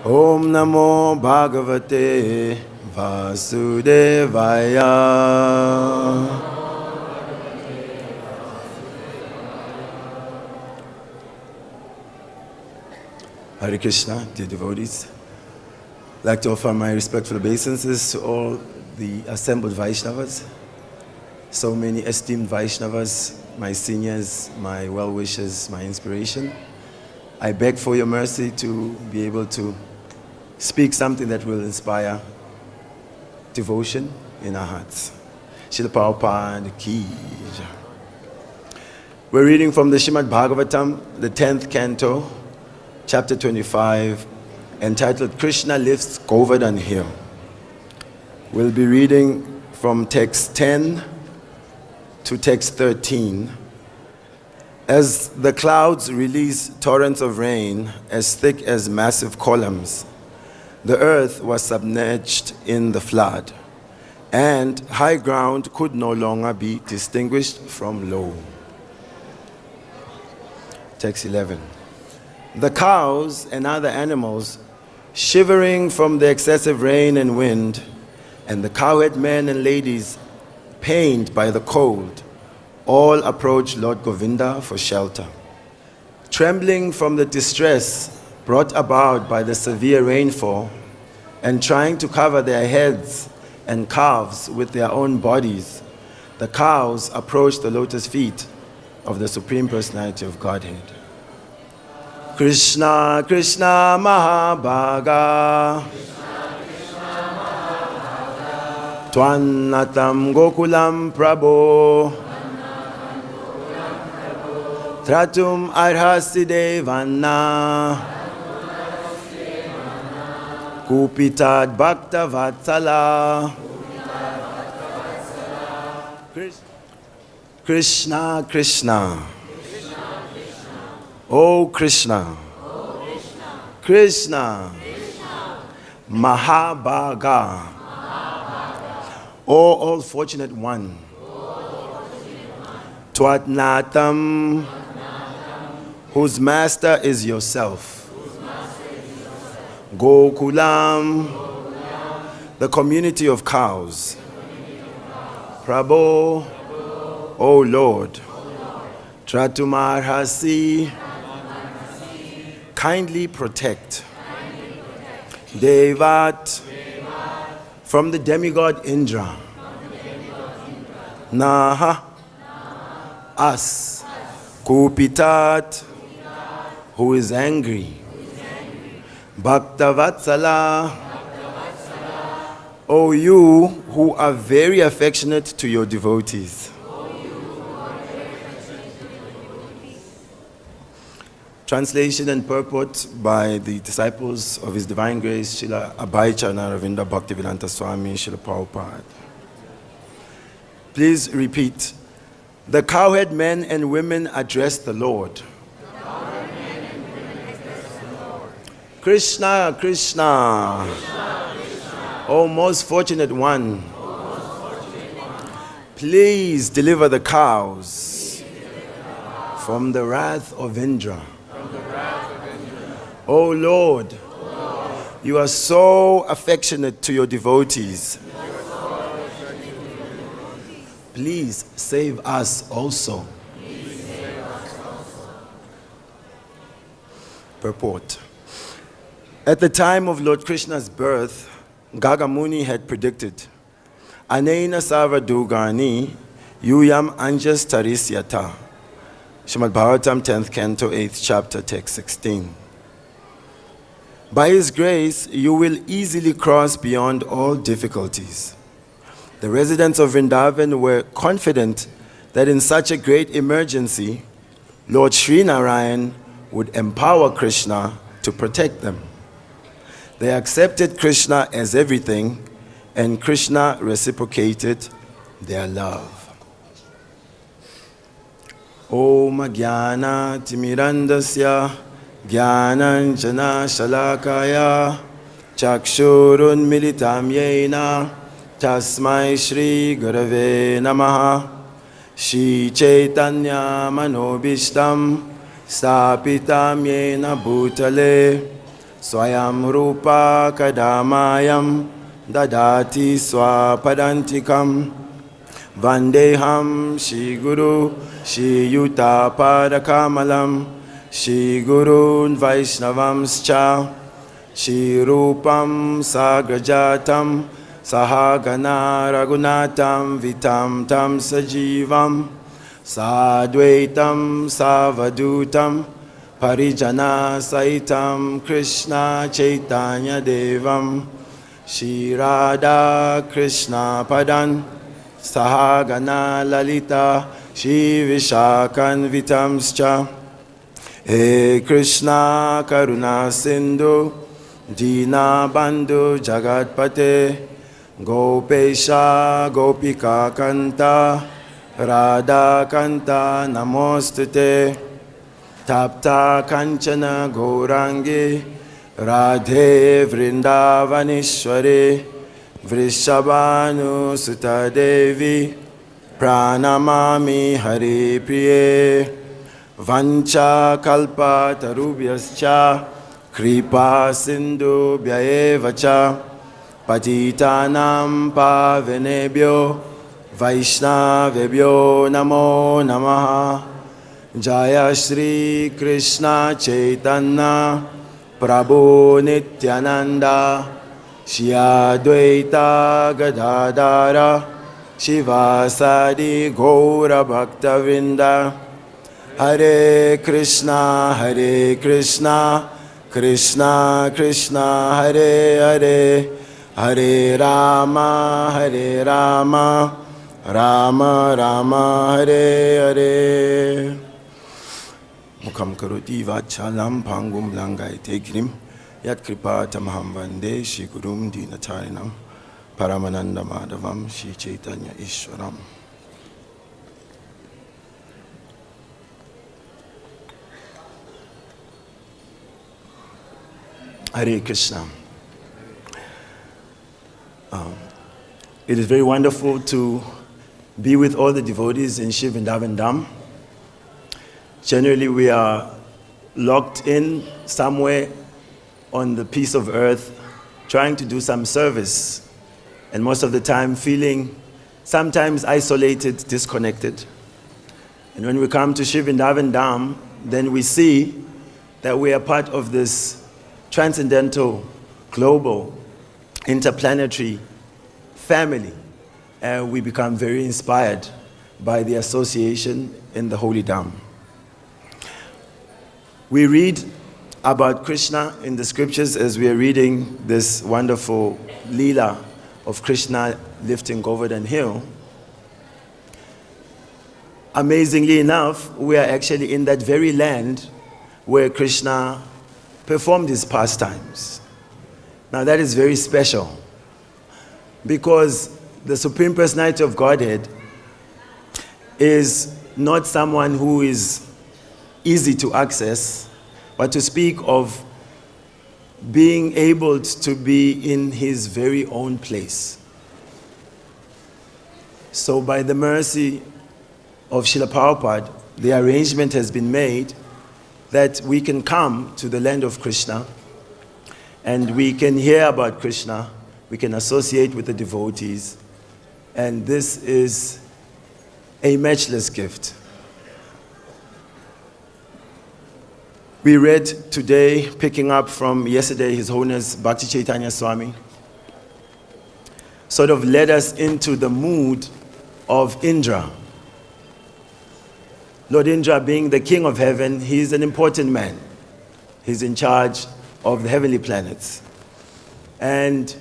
Om Namo Bhagavate Vasudevaya. Hare Krishna, dear devotees. I'd like to offer my respectful obeisances to all the assembled Vaishnavas, so many esteemed Vaishnavas, my seniors, my well-wishers, my inspiration. I beg for your mercy to be able to speak something that will inspire devotion in our hearts. Srila Prabhupada Ki Jai. We're reading from the Srimad Bhagavatam, the 10th canto, chapter 25, entitled Krishna Lifts Govardhana Hill. We'll be reading from text 10 to text 13. As the clouds release torrents of rain as thick as massive columns, the earth was submerged in the flood, and high ground could no longer be distinguished from low. Text 11. The cows and other animals, shivering from the excessive rain and wind, and the cowherd men and ladies, pained by the cold, all approached Lord Govinda for shelter. Trembling from the distress brought about by the severe rainfall, and trying to cover their heads and calves with their own bodies, the cows approached the lotus feet of the Supreme Personality of Godhead. Krishna, Krishna Mahabhaga, Tvannatam Gokulam Prabho, Tratum Arhasi Devana, Kupitat Bhakta Vatsala. Krishna, Krishna. O Krishna. Krishna. Mahabhaga. O all fortunate one. Tvatnatam, whose master is yourself. Gokulam, the community of cows. Prabho, O Lord. Tratumarhasi, kindly protect. Devat, from the demigod Indra. Naha, us. Kupitat, who is angry. Bhaktavatsala, O you who are very affectionate to your devotees. Translation and purport by the disciples of His Divine Grace, Srila Abhayacharana Ravinda Bhaktivedanta Swami, Srila Prabhupada. Please repeat. The cowherd men and women addressed the Lord. Krishna, Krishna, O most fortunate one, please deliver the cows from the wrath of Indra. O Lord, you are so affectionate to your devotees. Please save us also. Purport. At the time of Lord Krishna's birth, Gagamuni had predicted, Anena Sarvadugani Yuyam Anjas Tarisyata. Srimad Bhagavatam, 10th canto, 8th chapter, text 16. By His grace, you will easily cross beyond all difficulties. The residents of Vrindavan were confident that in such a great emergency, Lord Srinarayan would empower Krishna to protect them. They accepted Krishna as everything, and Krishna reciprocated their love. Om Jnana Timirandasya Jnananjana Shalakaya Chakshurun Militam Yena Tasmai Shri Gurave Namaha Shri Chaitanya Manobishtam Stapitam Yena Bhutale Swayam Rupa Kadamayam Dadati Swapadantikam Vandeham Shri Guru Shri Yuta Padakamalam Shri Gurun Vaishnavamscha Shri Rupam Sagrajatam Sahagana Ragunatam Vitam Tam Sajivam Sadvaitam Savadutam Parijana Saitam Krishna Chaitanya Devam Shri Radha Krishna Padan Sahagana Lalita Shri Vishakan Vitamscha He Krishna Karuna Sindhu Dina Bandhu Jagatpate Gopesha Gopika Kanta Radha Kanta Namostute Tapta Kanchana Gourangi Radhe Vrindavanishwari Vrishabhanu Sutta Devi Pranamami Hari Priye Vancha Kalpa Tarubhyascha Kripa Sindhu Bhyayevacha Patitanam Pavanebhyo Vaishnavebhyo Namo Namaha Jaya Shri Krishna Chaitanya Prabhu Nityananda Shri Advaita Gadadara Shivasadi Gaura Bhaktavinda Hare Krishna Krishna Krishna Hare Hare Hare Rama Rama Rama Hare Hare Mukham karoti vachalam pangum langai tekrim Yat kripa tamaham vande Shri Gurum Dinatarinam Paramananda Madhavam Shri Chaitanya Ishwaram. Hare Krishna. It is very wonderful to be with all the devotees in Shri Vrindavan Dham. Generally, we are locked in somewhere on the piece of earth, trying to do some service, and most of the time feeling sometimes isolated, disconnected. And when we come to Shri Vrindavan Dham, then we see that we are part of this transcendental, global, interplanetary family, and we become very inspired by the association in the Holy Dham. We read about Krishna in the scriptures as we are reading this wonderful Leela of Krishna lifting Govardhana hill. Amazingly enough, we are actually in that very land where Krishna performed his pastimes. Now that is very special, because the Supreme Personality of Godhead is not someone who is easy to access, but to speak of being able to be in his very own place. So by the mercy of Srila Prabhupada, the arrangement has been made that we can come to the land of Krishna and we can hear about Krishna, we can associate with the devotees, and this is a matchless gift. We read today, picking up from yesterday, His Holiness Bhakti Chaitanya Swami sort of led us into the mood of Indra. Lord Indra, being the king of heaven, he's an important man. He's in charge of the heavenly planets. And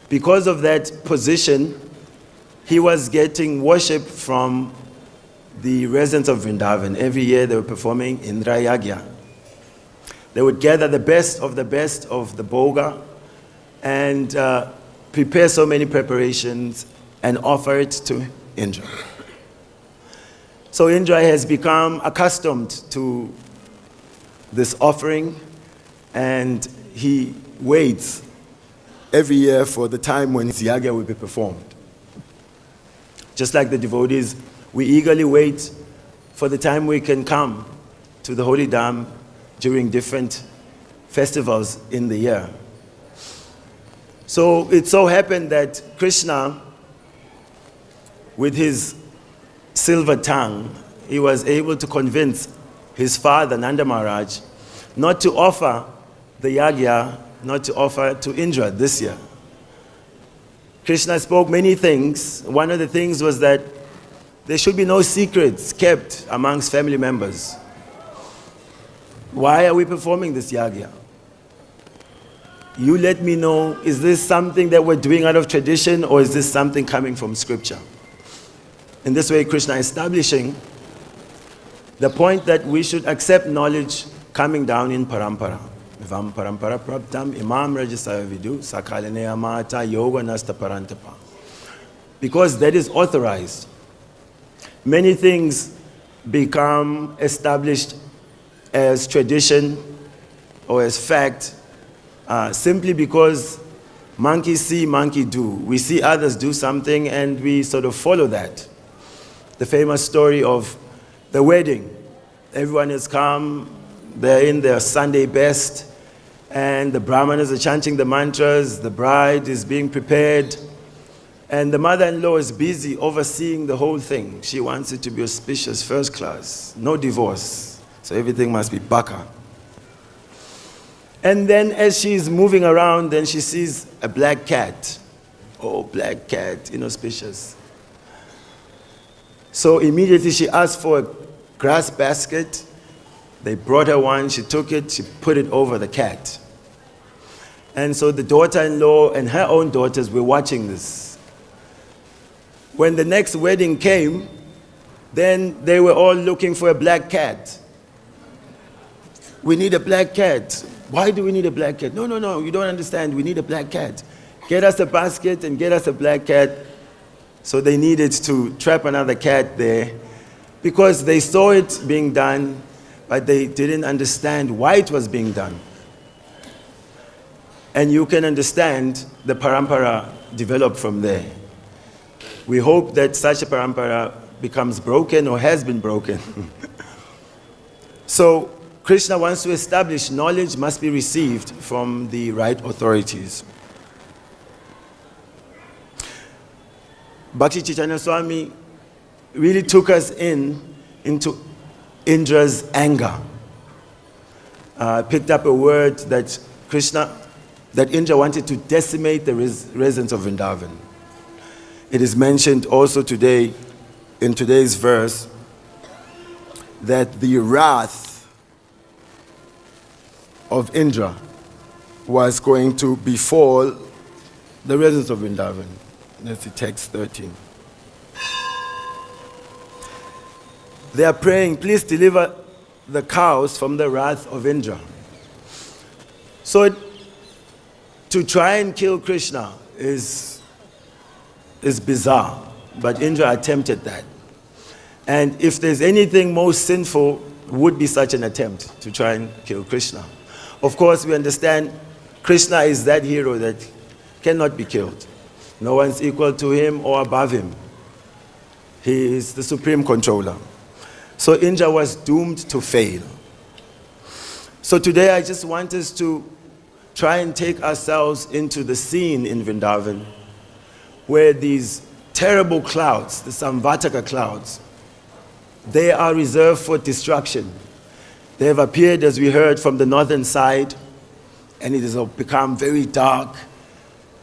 because of that position, he was getting worship from the residents of Vrindavan. Every year they were performing Indra Yagya. They would gather the best of the Bhoga and prepare so many preparations and offer it to Indra. So Indra has become accustomed to this offering, and he waits every year for the time when his yagya will be performed. Just like the devotees, we eagerly wait for the time we can come to the Holy Dham during different festivals in the year. So it so happened that Krishna, with his silver tongue, he was able to convince his father, Nanda Maharaj, not to offer the yagya, not to offer to Indra this year. Krishna spoke many things. One of the things was that there should be no secrets kept amongst family members. Why are we performing this yagya? You let me know, is this something that we're doing out of tradition, or is this something coming from scripture? In this way, Krishna is establishing the point that we should accept knowledge coming down in parampara. Vam parampara praptam imam rajasaya vidu sakalane amata yoga nasta parantapa. Because that is authorized. Many things become established as tradition or as fact simply because monkey see, monkey do. We see others do something and we sort of follow that. The famous story of the wedding. Everyone has come, they're in their Sunday best, and the brahmanas are chanting the mantras, the bride is being prepared, and the mother-in-law is busy overseeing the whole thing. She wants it to be auspicious, first class, no divorce, so everything must be baka. And then as she's moving around, then she sees a black cat. Oh, black cat, inauspicious. So immediately she asked for a grass basket. They brought her one, she took it, she put it over the cat. And so the daughter-in-law and her own daughters were watching this. When the next wedding came, then they were all looking for a black cat. We need a black cat. Why do we need a black cat? No, you don't understand. We need a black cat. Get us a basket and get us a black cat. So they needed to trap another cat there because they saw it being done, but they didn't understand why it was being done. And you can understand the parampara developed from there. We hope that such a parampara becomes broken or has been broken. So Krishna wants to establish knowledge must be received from the right authorities. Bhakti Chaitanya Swami really took us into Indra's anger. Picked up a word that Indra wanted to decimate the residents of Vrindavan. It is mentioned also today, in today's verse, that the wrath of Indra was going to befall the residents of Vrindavan. That's the text 13. They are praying, please deliver the cows from the wrath of Indra. So to try and kill Krishna is bizarre, but Indra attempted that. And if there's anything most sinful, would be such an attempt to try and kill Krishna. Of course, we understand Krishna is that hero that cannot be killed. No one's equal to him or above him. He is the supreme controller. So Indra was doomed to fail. So today I just want us to try and take ourselves into the scene in Vrindavan where these terrible clouds, the Samvataka clouds, they are reserved for destruction. They have appeared, as we heard, from the northern side, and it has become very dark.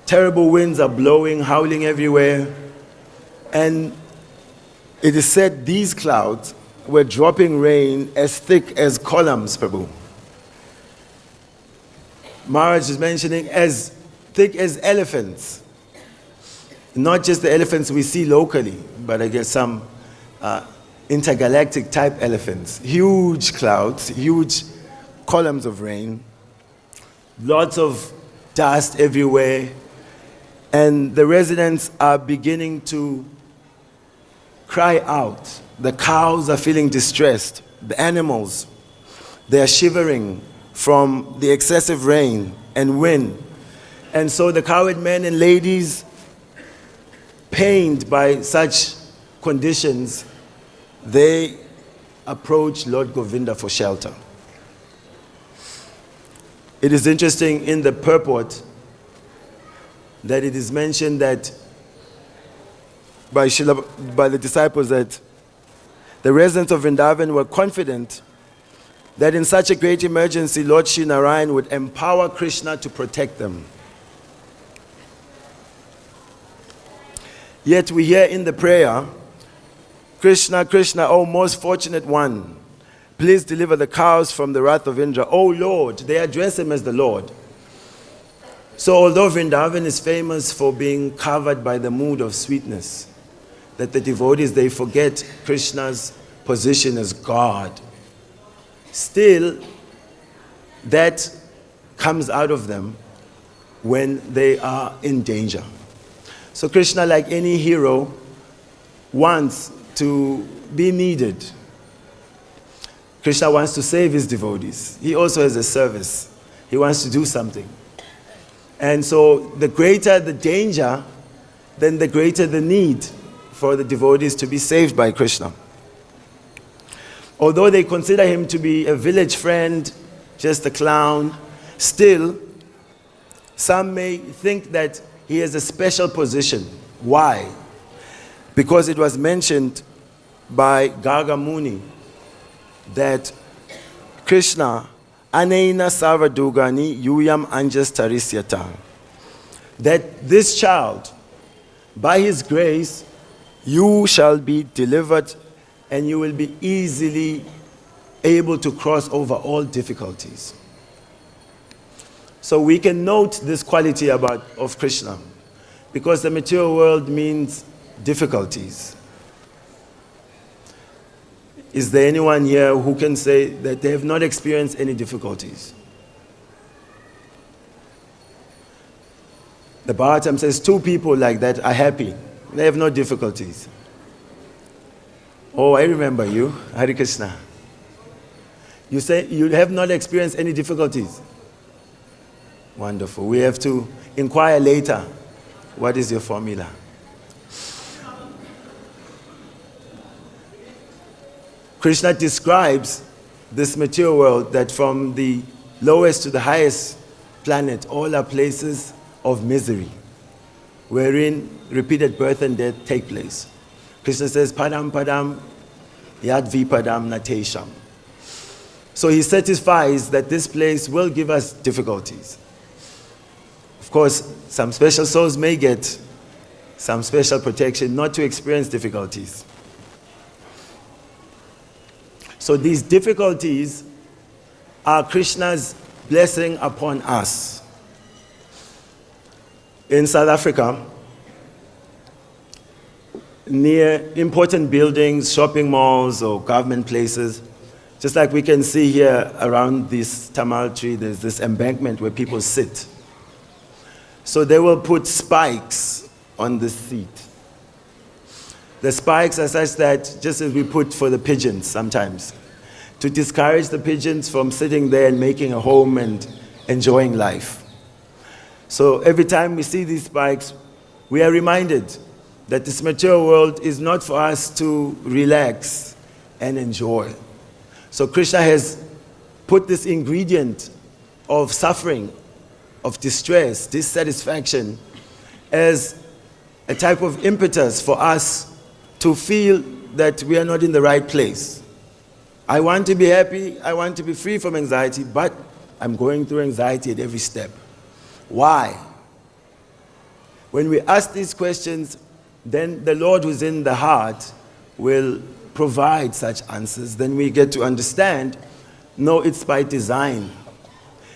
Terrible winds are blowing, howling everywhere. And it is said these clouds were dropping rain as thick as columns, Prabhu. Maharaj is mentioning as thick as elephants. Not just the elephants we see locally, but I guess some intergalactic type elephants. Huge clouds, huge columns of rain, lots of dust everywhere, and the residents are beginning to cry out. The cows are feeling distressed. The animals, they are shivering from the excessive rain and wind. And so the cowherd men and ladies, pained by such conditions, they approach Lord Govinda for shelter. It is interesting in the purport that it is mentioned that by the disciples that the residents of Vrindavan were confident that in such a great emergency, Lord Shri Narayan would empower Krishna to protect them. Yet we hear in the prayer, Krishna, Krishna, O most fortunate one, please deliver the cows from the wrath of Indra. O Lord, they address him as the Lord. So although Vrindavan is famous for being covered by the mood of sweetness, that the devotees, they forget Krishna's position as God. Still, that comes out of them when they are in danger. So Krishna, like any hero, wants to be needed. Krishna wants to save his devotees. He also has a service. He wants to do something. And so the greater the danger, then the greater the need for the devotees to be saved by Krishna. Although they consider him to be a village friend, just a clown, still, some may think that he has a special position. Why? Because it was mentioned by Garga Muni that Krishna, Anena Sarvadugani Yuyam Anjas Tarisyata, that this child, by his grace, you shall be delivered and you will be easily able to cross over all difficulties. So we can note this quality of Krishna, because the material world means difficulties. Is there anyone here who can say that they have not experienced any difficulties? The Bhagavatam says 2 people like that are happy. They have no difficulties. Oh, I remember you, Hare Krishna. You say you have not experienced any difficulties. Wonderful. We have to inquire later. What is your formula? Krishna describes this material world that from the lowest to the highest planet, all are places of misery, wherein repeated birth and death take place. Krishna says, Padam Padam Yad Vipadam Natesham. So he satisfies that this place will give us difficulties. Of course, some special souls may get some special protection not to experience difficulties. So these difficulties are Krishna's blessing upon us. In South Africa, near important buildings, shopping malls, or government places, just like we can see here around this tamal tree, there's this embankment where people sit. So they will put spikes on the seat. The spikes are such that, just as we put for the pigeons sometimes, to discourage the pigeons from sitting there and making a home and enjoying life. So every time we see these spikes, we are reminded that this material world is not for us to relax and enjoy. So Krishna has put this ingredient of suffering, of distress, dissatisfaction, as a type of impetus for us to feel that we are not in the right place. I want to be happy, I want to be free from anxiety, but I'm going through anxiety at every step. Why? When we ask these questions, then the Lord who's in the heart will provide such answers. Then we get to understand, no, it's by design.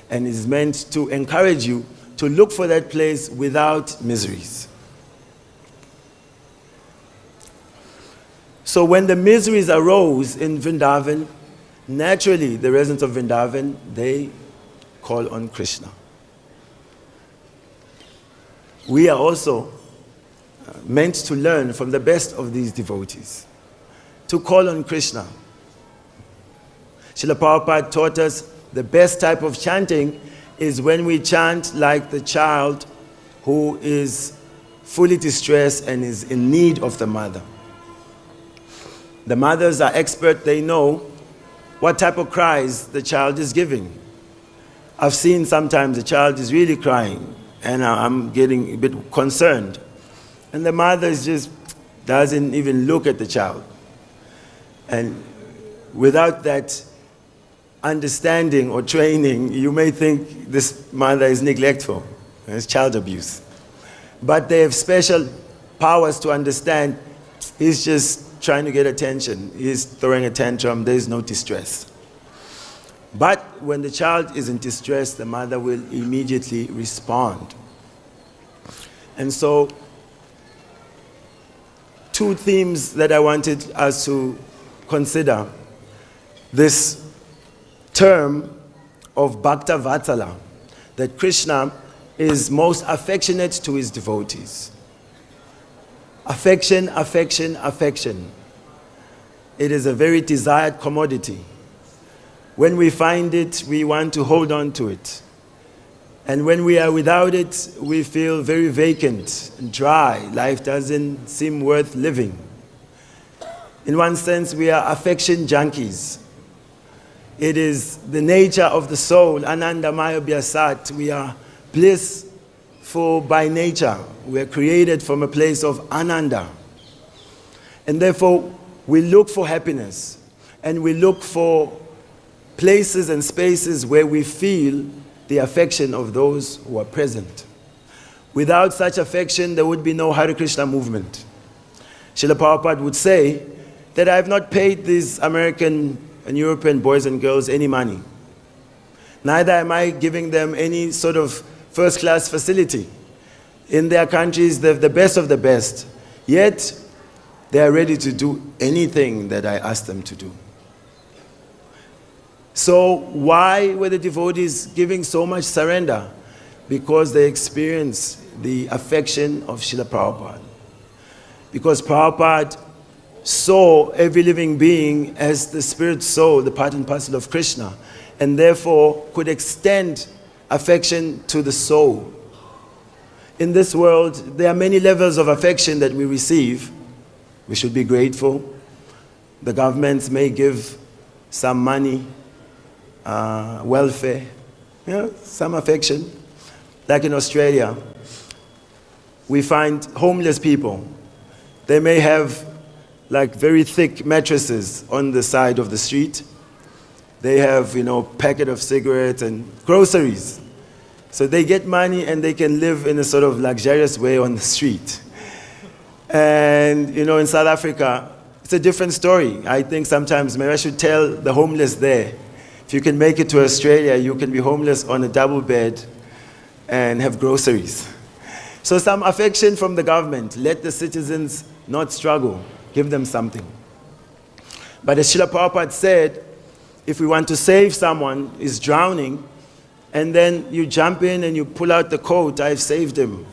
And it's meant to encourage you to look for that place without miseries. So when the miseries arose in Vrindavan, naturally the residents of Vrindavan, they call on Krishna. We are also meant to learn from the best of these devotees, to call on Krishna. Srila Prabhupada taught us the best type of chanting is when we chant like the child who is fully distressed and is in need of the mother. The mothers are expert, they know what type of cries the child is giving. I've seen sometimes the child is really crying, and I'm getting a bit concerned. And the mother just doesn't even look at the child. And without that understanding or training, you may think this mother is neglectful. It's child abuse. But they have special powers to understand he's just trying to get attention. He's throwing a tantrum. There is no distress. But when the child is in distress, the mother will immediately respond. And so, two themes that I wanted us to consider. This term of Bhakta Vatsala, that Krishna is most affectionate to his devotees. Affection, affection, affection. It is a very desired commodity. When we find it, we want to hold on to it. And when we are without it, we feel very vacant and dry. Life doesn't seem worth living. In one sense, we are affection junkies. It is the nature of the soul, Ananda Maya Vyasat. We are blissful by nature. We are created from a place of Ananda. And therefore, we look for happiness. And we look for places and spaces where we feel the affection of those who are present. Without such affection, there would be no Hare Krishna movement. Srila Prabhupada would say that I have not paid these American and European boys and girls any money. Neither am I giving them any sort of first-class facility. In their countries, they're the best of the best. Yet, they are ready to do anything that I ask them to do. So why were the devotees giving so much surrender? Because they experienced the affection of Srila Prabhupada. Because Prabhupada saw every living being as the spirit soul, the part and parcel of Krishna, and therefore could extend affection to the soul. In this world, there are many levels of affection that we receive. We should be grateful. The governments may give some money, welfare, some affection. Like in Australia, we find homeless people. They may have like very thick mattresses on the side of the street. They have, packet of cigarettes and groceries. So they get money and they can live in a sort of luxurious way on the street. And, in South Africa, it's a different story. I think sometimes maybe I should tell the homeless there, if you can make it to Australia, you can be homeless on a double bed and have groceries. So some affection from the government. Let the citizens not struggle. Give them something. But as Srila Prabhupada said, if we want to save someone who's drowning, and then you jump in and you pull out the coat, I've saved him.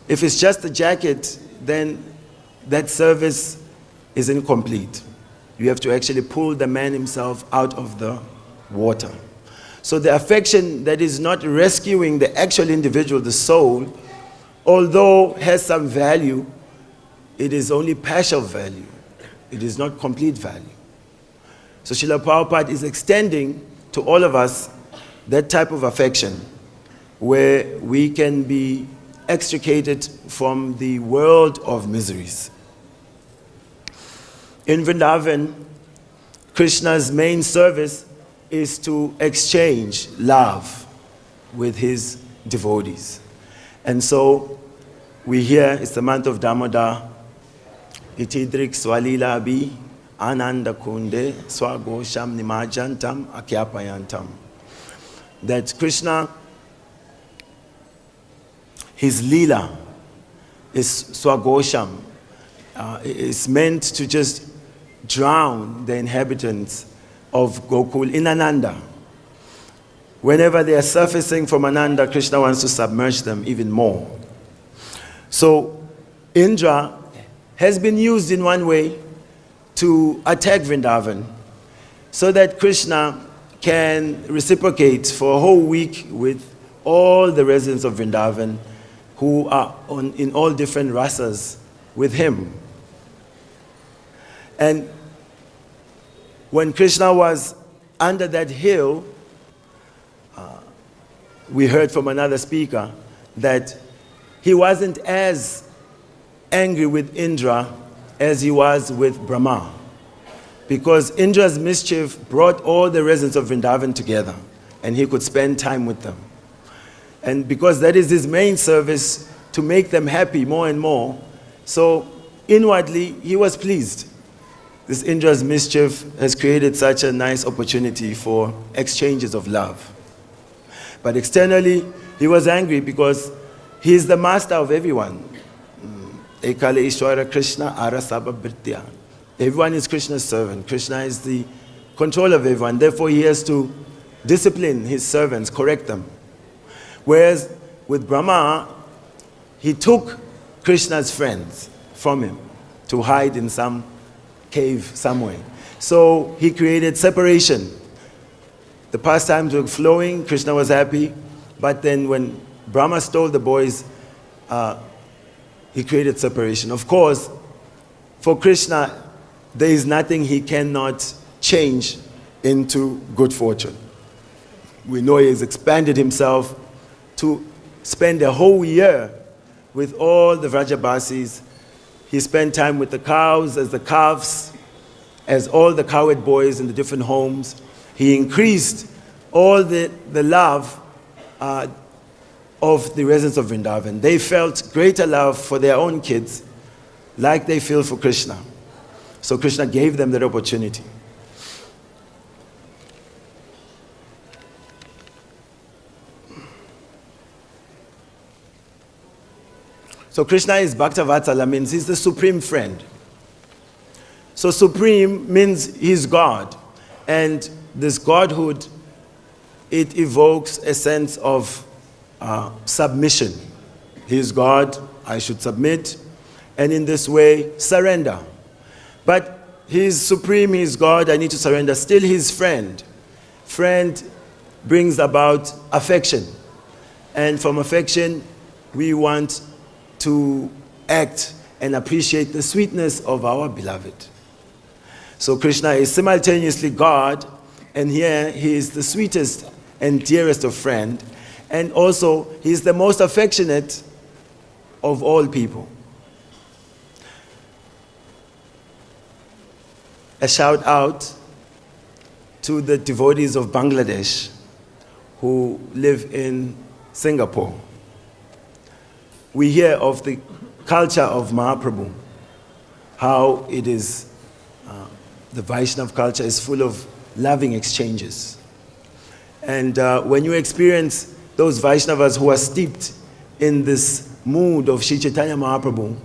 If it's just a jacket, then that service is incomplete. You have to actually pull the man himself out of the water. So the affection that is not rescuing the actual individual, the soul, although has some value, it is only partial value. It is not complete value. So Srila Prabhupada is extending to all of us that type of affection where we can be extricated from the world of miseries. In Vrindavan, Krishna's main service is to exchange love with his devotees. And so we hear it's the month of Damodar, Itidrik Swalila Abhi, Ananda Kunde, Swagosham Nimajantam, Akyapayantam. That Krishna, his Leela is Swagosham, is meant to just drown the inhabitants of Gokul in Ananda. Whenever they are surfacing from Ananda, Krishna wants to submerge them even more. So Indra has been used in one way to attack Vrindavan so that Krishna can reciprocate for a whole week with all the residents of Vrindavan who are in all different rasas with him. And when Krishna was under that hill, we heard from another speaker that he wasn't as angry with Indra as he was with Brahma, because Indra's mischief brought all the residents of Vrindavan together and he could spend time with them. And because that is his main service, to make them happy more and more, so inwardly he was pleased. This Indra's mischief has created such a nice opportunity for exchanges of love. But externally, he was angry because he is the master of everyone. Ekale Ishwara Krishna Arasaba Britya. Everyone is Krishna's servant. Krishna is the controller of everyone. Therefore, he has to discipline his servants, correct them. Whereas with Brahma, he took Krishna's friends from him to hide in some cave somewhere. So he created separation. The pastimes were flowing, Krishna was happy, but then when Brahma stole the boys, he created separation. Of course, for Krishna, there is nothing he cannot change into good fortune. We know he has expanded himself to spend a whole year with all the Vrajabasis. He spent time with the cows as the calves, as all the cowherd boys in the different homes. He increased all the love of the residents of Vrindavan. They felt greater love for their own kids like they feel for Krishna. So Krishna gave them that opportunity. So Krishna is Bhaktavatsala, means he's the supreme friend. So supreme means he's God. And this godhood, it evokes a sense of submission. He is God, I should submit, and in this way, surrender. But he is supreme, he is God, I need to surrender. Still his friend. Friend brings about affection. And from affection, we want to act and appreciate the sweetness of our beloved. So Krishna is simultaneously God, and here he is the sweetest and dearest of friend, and also he is the most affectionate of all people. A shout out to the devotees of Bangladesh who live in Singapore. We hear of the culture of Mahaprabhu, how it is, the Vaishnav culture is full of loving exchanges. And when you experience those Vaishnavas who are steeped in this mood of Sri Chaitanya Mahaprabhu,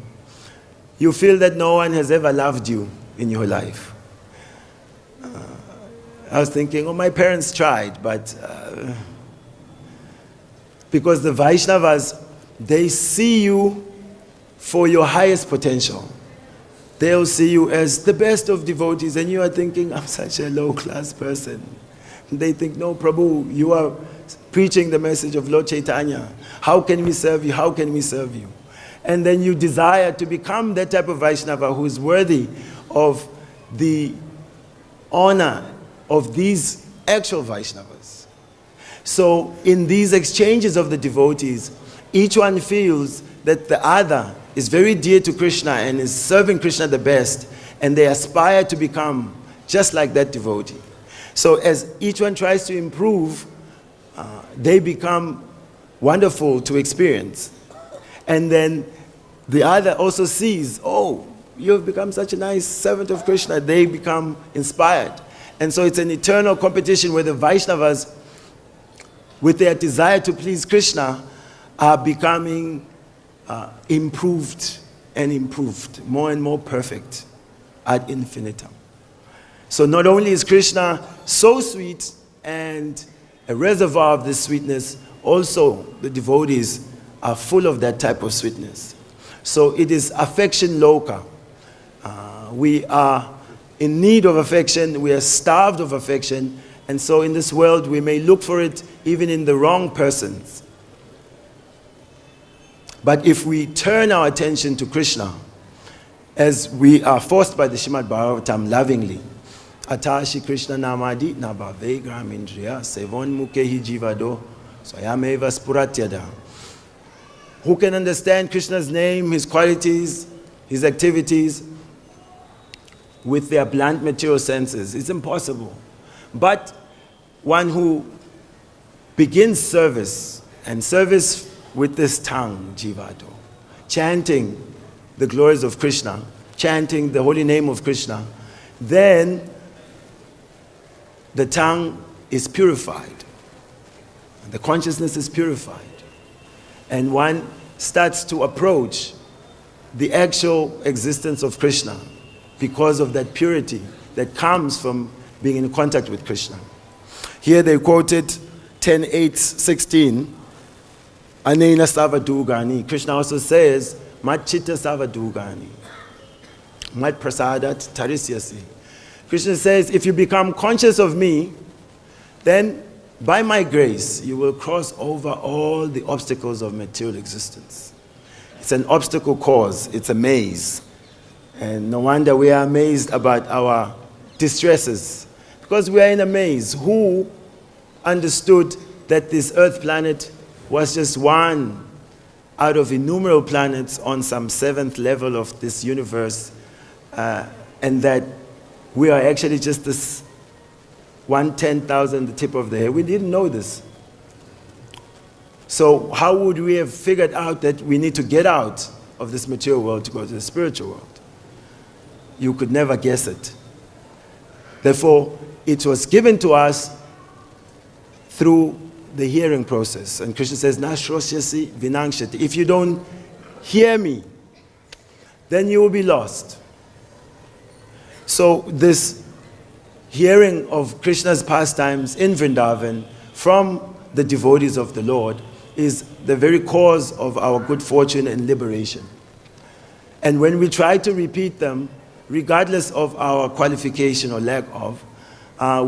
you feel that no one has ever loved you in your life. I was thinking, oh, my parents tried, but because the Vaishnavas, they see you for your highest potential. They'll see you as the best of devotees, and you are thinking, I'm such a low-class person. They think, no, Prabhu, you are preaching the message of Lord Chaitanya. How can we serve you? How can we serve you? And then you desire to become that type of Vaishnava who is worthy of the honor of these actual Vaishnavas. So in these exchanges of the devotees, each one feels that the other is very dear to Krishna and is serving Krishna the best, and they aspire to become just like that devotee. So as each one tries to improve, they become wonderful to experience. And then the other also sees, oh, you have become such a nice servant of Krishna. They become inspired. And so it's an eternal competition where the Vaishnavas, with their desire to please Krishna, are becoming improved and improved, more and more perfect ad infinitum. So not only is Krishna so sweet and a reservoir of this sweetness, also the devotees are full of that type of sweetness. So it is affection loka. We are in need of affection, we are starved of affection, and so in this world we may look for it even in the wrong persons. But if we turn our attention to Krishna, as we are forced by the Srimad Bhagavatam lovingly, Atashi Krishna Namadi Nabave Gramindriya Sevon Mukehi Jivado Swayameva Spuratyada. Who can understand Krishna's name, his qualities, his activities with their blunt material senses? It's impossible. But one who begins service, and service with this tongue, Jivado, chanting the glories of Krishna, chanting the holy name of Krishna, then the tongue is purified. The consciousness is purified. And one starts to approach the actual existence of Krishna because of that purity that comes from being in contact with Krishna. Here they quoted 10:8:16. Anena Savadugani. Krishna also says, Mat Chitta Savadugani. Mat Prasadat Tarisyasi. Krishna says, if you become conscious of me, then by my grace, you will cross over all the obstacles of material existence. It's an obstacle course, it's a maze. And no wonder we are amazed about our distresses, because we are in a maze. Who understood that this earth planet was just one out of innumerable planets on some seventh level of this universe, and that we are actually just this 1/10,000, the tip of the hair? We didn't know this. So how would we have figured out that we need to get out of this material world to go to the spiritual world? You could never guess it. Therefore, it was given to us through the hearing process. And Krishna says, Na shrosyasi vinangshati. If you don't hear me, then you will be lost. So this hearing of Krishna's pastimes in Vrindavan from the devotees of the Lord is the very cause of our good fortune and liberation. And when we try to repeat them, regardless of our qualification or lack of,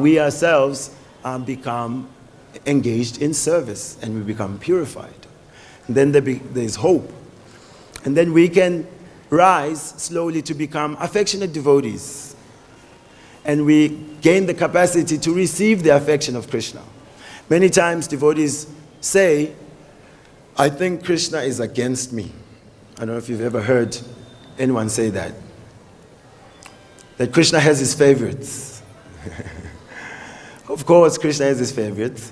we ourselves become engaged in service and we become purified. And then there's hope. And then we can rise slowly to become affectionate devotees. And we gain the capacity to receive the affection of Krishna. Many times devotees say, I think Krishna is against me. I don't know if you've ever heard anyone say that. That Krishna has his favorites. Of course, Krishna has his favorites.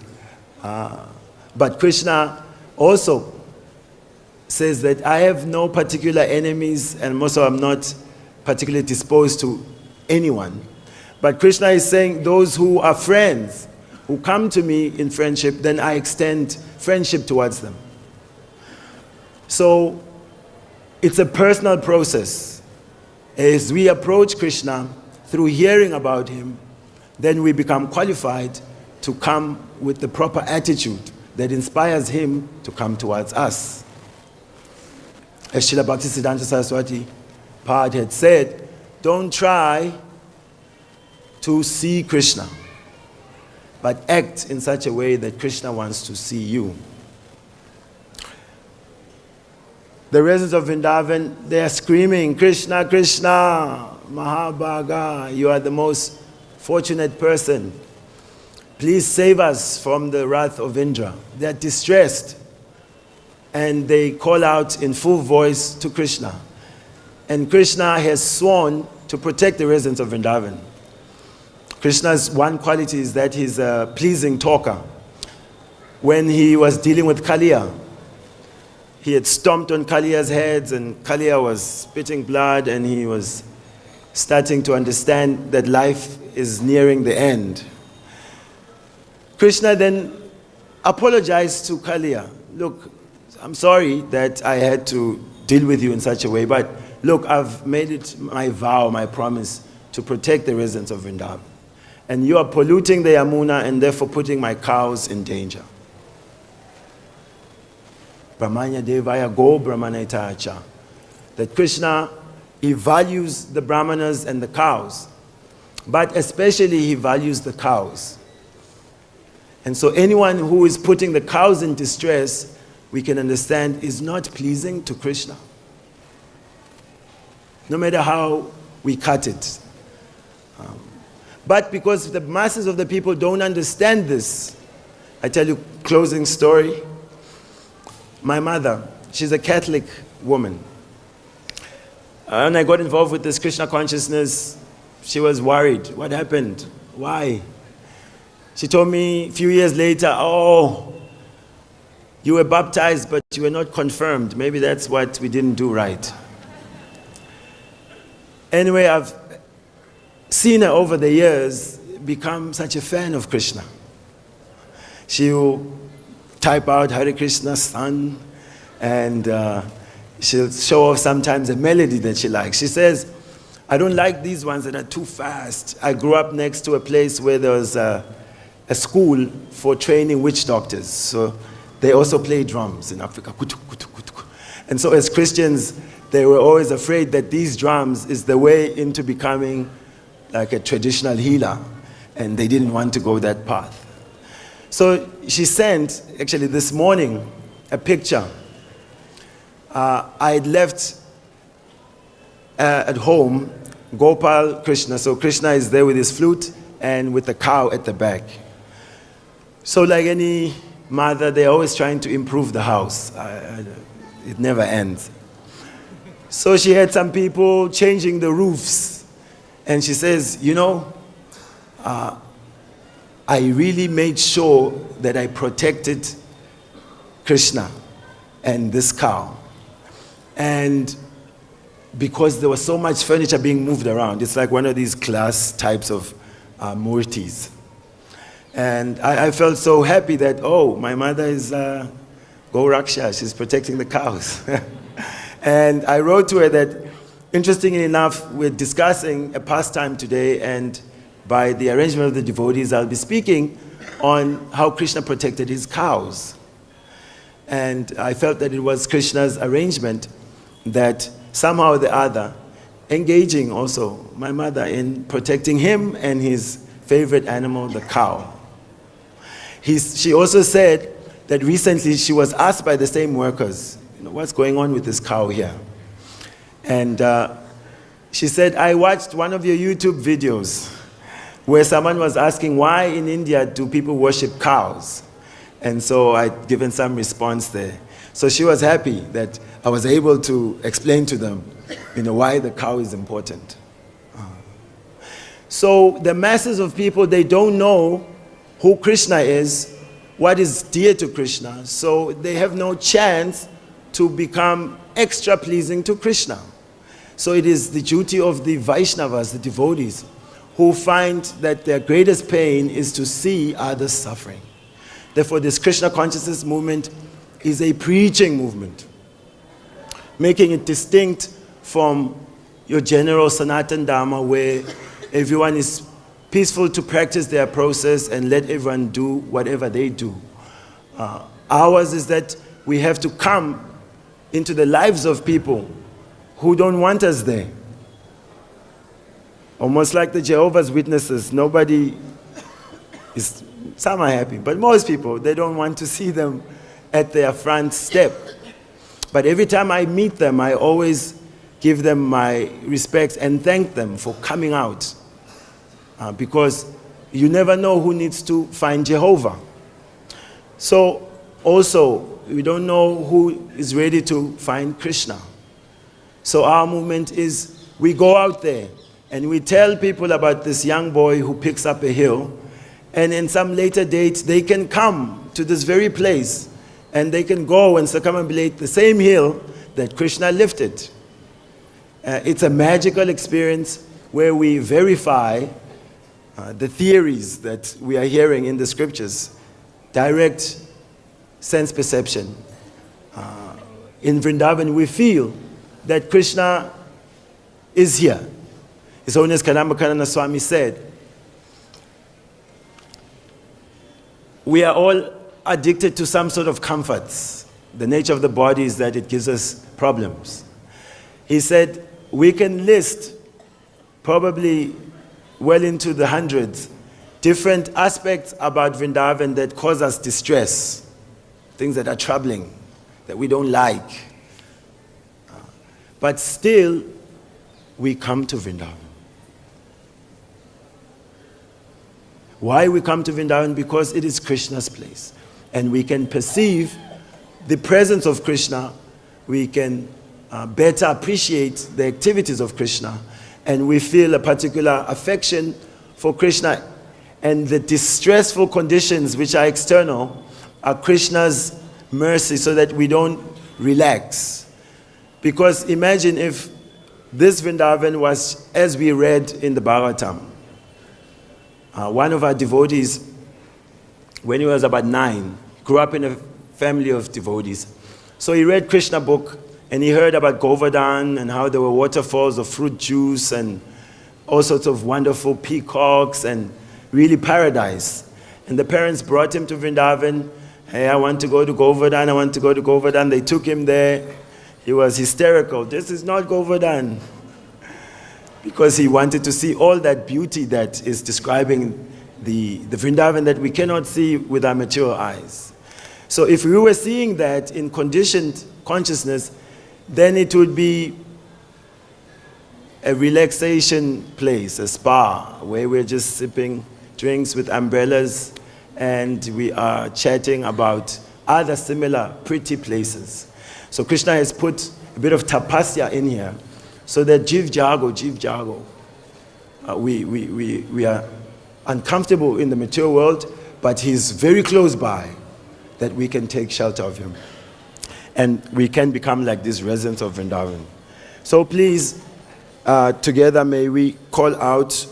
But Krishna also says that I have no particular enemies, and also I'm not particularly disposed to anyone. But Krishna is saying those who are friends, who come to me in friendship, then I extend friendship towards them. So it's a personal process. As we approach Krishna through hearing about him, then we become qualified to come with the proper attitude that inspires him to come towards us. As Srila Bhaktisiddhanta Saraswati Pad had said, don't try to see Krishna, but act in such a way that Krishna wants to see you. The residents of Vrindavan, they are screaming, Krishna, Krishna, Mahabhaga, you are the most fortunate person. Please save us from the wrath of Indra. They are distressed. And they call out in full voice to Krishna. And Krishna has sworn to protect the residents of Vrindavan. Krishna's one quality is that he's a pleasing talker. When he was dealing with Kaliya, he had stomped on Kaliya's heads, and Kaliya was spitting blood, and he was starting to understand that life is nearing the end. Krishna then apologized to Kaliya. Look, I'm sorry that I had to deal with you in such a way, but look, I've made it my vow, my promise, to protect the residents of Vrindavan. And you are polluting the Yamuna and therefore putting my cows in danger. Brahmanya Devaya Go Brahmanetacha. That Krishna, he values the Brahmanas and the cows, but especially he values the cows. And so anyone who is putting the cows in distress, we can understand, is not pleasing to Krishna. No matter how we cut it. But because the masses of the people don't understand this, I tell you, closing story. My mother, she's a Catholic woman. When I got involved with this Krishna consciousness, she was worried. What happened? Why? She told me a few years later, oh, you were baptized, but you were not confirmed. Maybe that's what we didn't do right. Anyway, I've seen her over the years become such a fan of Krishna. She will type out Hare Krishna, son, and she'll show off sometimes a melody that she likes. She says, I don't like these ones that are too fast. I grew up next to a place where there was a school for training witch doctors. So they also play drums in Africa. And so as Christians, they were always afraid that these drums is the way into becoming like a traditional healer. And they didn't want to go that path. So she sent, actually this morning, a picture. I had left at home Gopal Krishna. So Krishna is there with his flute and with the cow at the back. So like any mother, they're always trying to improve the house. It never ends. So she had some people changing the roofs. And she says, you know, I really made sure that I protected Krishna and this cow. And because there was so much furniture being moved around, it's like one of these class types of murtis. And I felt so happy that, oh, my mother is Gauraksha, she's protecting the cows. And I wrote to her that, interestingly enough, we're discussing a pastime today, and by the arrangement of the devotees, I'll be speaking on how Krishna protected his cows. And I felt that it was Krishna's arrangement that somehow or the other, engaging also my mother in protecting him and his favorite animal, the cow. She also said that recently she was asked by the same workers, you know, what's going on with this cow here? And she said, I watched one of your YouTube videos where someone was asking, why in India do people worship cows? And so I'd given some response there. So she was happy that I was able to explain to them, you know, why the cow is important. So the masses of people, they don't know who Krishna is, what is dear to Krishna, so they have no chance to become extra pleasing to Krishna. So it is the duty of the Vaishnavas, the devotees, who find that their greatest pain is to see others suffering. Therefore, this Krishna consciousness movement is a preaching movement, making it distinct from your general Sanatan Dharma, where everyone is peaceful to practice their process and let everyone do whatever they do. Ours is that we have to come into the lives of people who don't want us there. Almost like the Jehovah's Witnesses, nobody is, some are happy, but most people, they don't want to see them at their front step. But every time I meet them, I always give them my respects and thank them for coming out. Because you never know who needs to find Jehovah. So also, we don't know who is ready to find Krishna. So our movement is, we go out there and we tell people about this young boy who picks up a hill, and in some later date, they can come to this very place and they can go and circumambulate the same hill that Krishna lifted. It's a magical experience where we verify the theories that we are hearing in the scriptures, direct sense perception. In Vrindavan, we feel that Krishna is here. His Holiness Kadamba Swami said, we are all addicted to some sort of comforts. The nature of the body is that it gives us problems. He said, we can list probably well into the hundreds different aspects about Vrindavan that cause us distress, things that are troubling, that we don't like. But still, we come to Vrindavan. Why we come to Vrindavan? Because it is Krishna's place. And we can perceive the presence of Krishna. We can better appreciate the activities of Krishna. And we feel a particular affection for Krishna. And the distressful conditions which are external are Krishna's mercy so that we don't relax. Because imagine if this Vrindavan was, as we read in the Bhagavatam, one of our devotees, when he was about 9, grew up in a family of devotees. So he read Krishna book and he heard about Govardhana and how there were waterfalls of fruit juice and all sorts of wonderful peacocks and really paradise. And the parents brought him to Vrindavan. Hey, I want to go to Govardhana, I want to go to Govardhana. They took him there. He was hysterical. This is not Govardhana. Because he wanted to see all that beauty that is describing the Vrindavan that we cannot see with our mature eyes. So if we were seeing that in conditioned consciousness, then it would be a relaxation place, a spa, where we're just sipping drinks with umbrellas and we are chatting about other similar pretty places. So Krishna has put a bit of tapasya in here so that jiv jago. We are uncomfortable in the material world, but he's very close by that we can take shelter of him. And we can become like these residents of Vrindavan. So please, together may we call out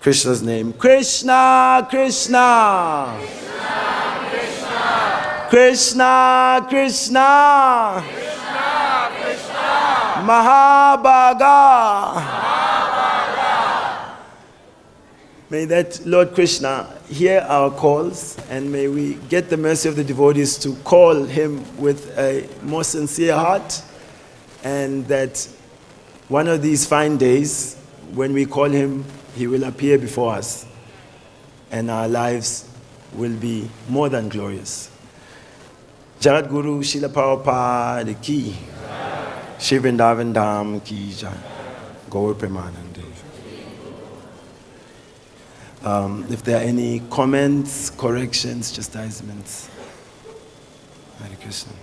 Krishna's name. Krishna, Krishna. Krishna, Krishna. Krishna, Krishna. Krishna, Krishna. Mahabhaga. May that Lord Krishna hear our calls, and may we get the mercy of the devotees to call him with a more sincere heart, and that one of these fine days, when we call him, he will appear before us, and our lives will be more than glorious. Jagat Guru Srila Prabhupada ki, Shri Vrindavan Dham ki jai, Gaur Premanande. If there are any comments, corrections, chastisements. Hare Krishna.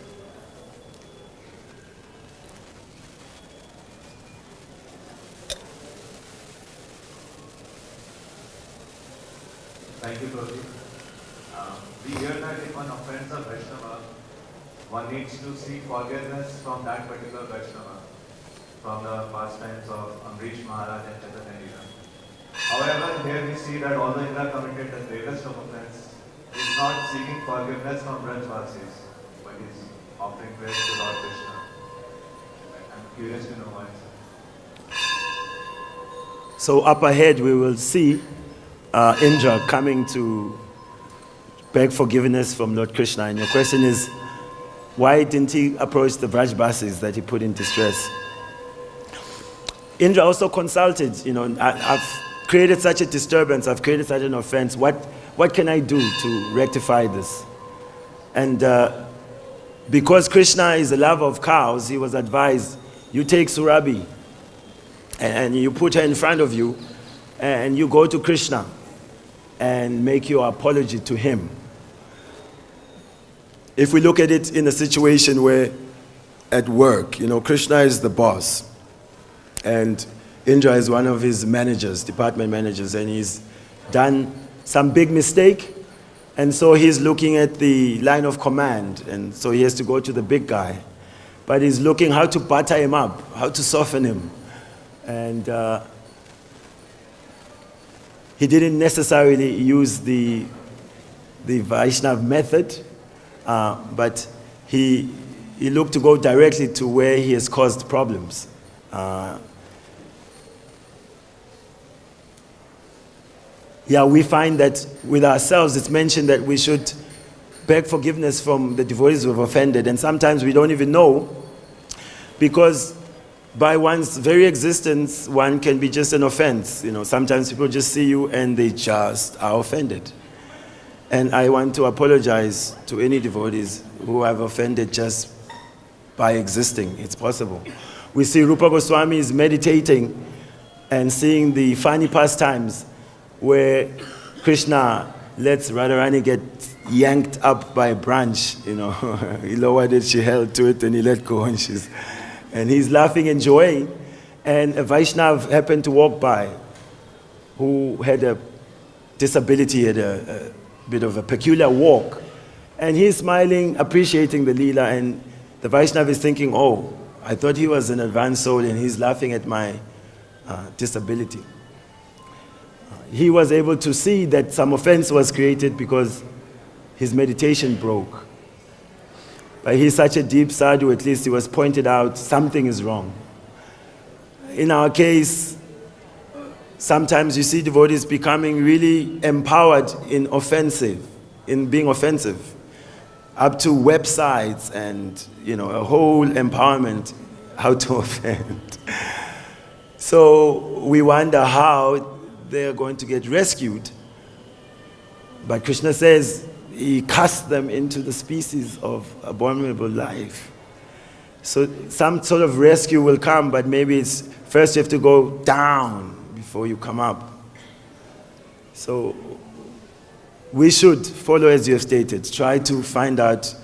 Thank you, Prabhuji. We hear that if one offends a Vaishnava, one needs to seek forgiveness from that particular Vaishnava, from the pastimes of Amrish Maharaj and Chaitanya Leela. However, here we see that although Indra committed the greatest of offense, he is not seeking forgiveness from Brajvasis, but is offering praise to Lord Krishna. I'm curious to know why. So up ahead we will see Indra coming to beg forgiveness from Lord Krishna. And your question is, why didn't he approach the Brajbasis that he put in distress? Indra also consulted, I've created such a disturbance, I've created such an offense, what can I do to rectify this? And because Krishna is a lover of cows, he was advised, you take Surabhi and you put her in front of you and you go to Krishna and make your apology to him. If we look at it in a situation where at work, Krishna is the boss and Indra is one of his managers, department managers, and he's done some big mistake, and so he's looking at the line of command, and so he has to go to the big guy. But he's looking how to butter him up, how to soften him. And he didn't necessarily use the Vaishnav method, but he looked to go directly to where he has caused problems. We find that with ourselves, it's mentioned that we should beg forgiveness from the devotees who have offended, and sometimes we don't even know, because by one's very existence, one can be just an offense. Sometimes people just see you and they just are offended. And I want to apologize to any devotees who have offended just by existing. It's possible. We see Rupa Goswami is meditating and seeing the funny pastimes where Krishna lets Radharani get yanked up by a branch, He lowered it, she held to it, and he let go, and he's laughing, enjoying. And a Vaishnav happened to walk by who had a disability, had a bit of a peculiar walk. And he's smiling, appreciating the Leela, and the Vaishnav is thinking, oh, I thought he was an advanced soul, and he's laughing at my disability. He was able to see that some offense was created because his meditation broke. But he's such a deep sadhu, at least he was pointed out, something is wrong. In our case, sometimes you see devotees becoming really empowered in being offensive, up to websites and, a whole empowerment, how to offend. So we wonder how they're going to get rescued. But Krishna says he cast them into the species of abominable life. So some sort of rescue will come, but maybe it's first you have to go down before you come up. So we should follow as you have stated. Try to find out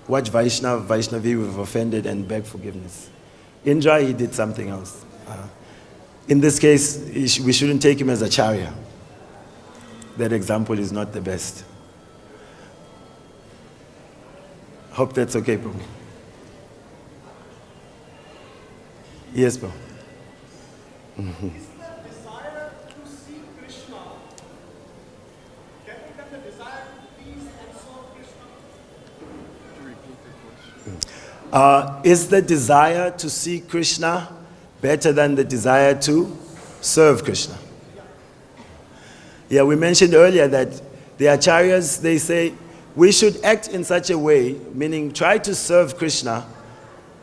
what Vaishnavi we've offended and beg forgiveness. Indra, he did something else. In this case, we shouldn't take him as acharya. That example is not the best. Hope that's okay, Prabhu. Yes, Prabhu. Is the desire to see Krishna better than the desire to please and serve Krishna? Could you repeat the question? Is the desire to see Krishna better than the desire to serve Krishna? Yeah, we mentioned earlier that the acharyas, they say, we should act in such a way, meaning try to serve Krishna,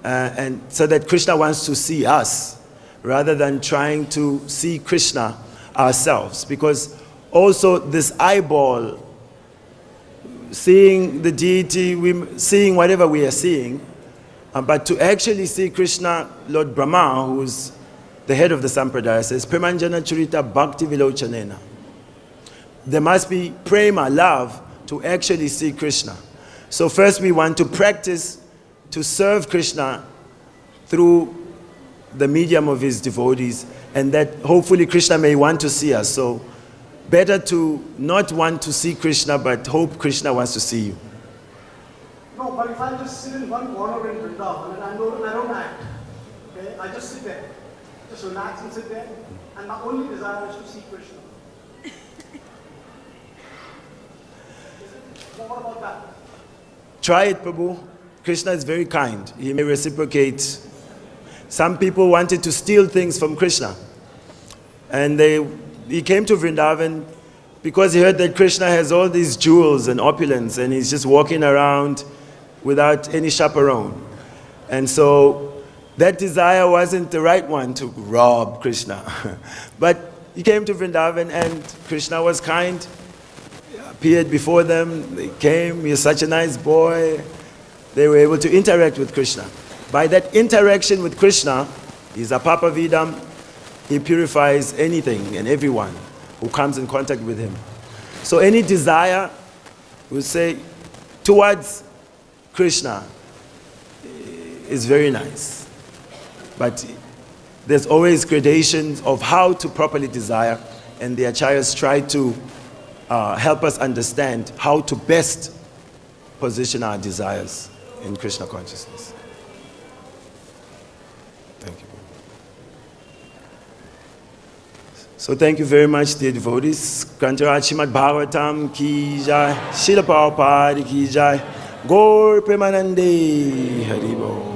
and so that Krishna wants to see us, rather than trying to see Krishna ourselves. Because also this eyeball, seeing the deity, seeing whatever we are seeing, but to actually see Krishna, Lord Brahma, who's the head of the Sampradaya, says, Premanjana Churita Bhakti Vilochanena. There must be prema, love, to actually see Krishna. So first we want to practice to serve Krishna through the medium of his devotees, and that hopefully Krishna may want to see us. So better to not want to see Krishna, but hope Krishna wants to see you. No, but if I just sit in one corner in Vrindavan and I don't act, okay, I just sit there, just relax and sit there, and my only desire is to see Krishna. What about that? Try it, Prabhu. Krishna is very kind. He may reciprocate. Some people wanted to steal things from Krishna. And he came to Vrindavan because he heard that Krishna has all these jewels and opulence, and he's just walking around without any chaperone. And so that desire wasn't the right one to rob Krishna. But he came to Vrindavan and Krishna was kind, appeared before them, they came, he's such a nice boy. They were able to interact with Krishna. By that interaction with Krishna, he's a Papa Vidam, he purifies anything and everyone who comes in contact with him. So any desire, we say, towards Krishna is very nice. But there's always gradations of how to properly desire, and the acharyas try to help us understand how to best position our desires in Krishna consciousness. Thank you. So thank you very much, dear devotees. Kantarat Srimad Bhagavatam ki jai, Srila Prabhupada ki jai, Gaur Premanande Haribo.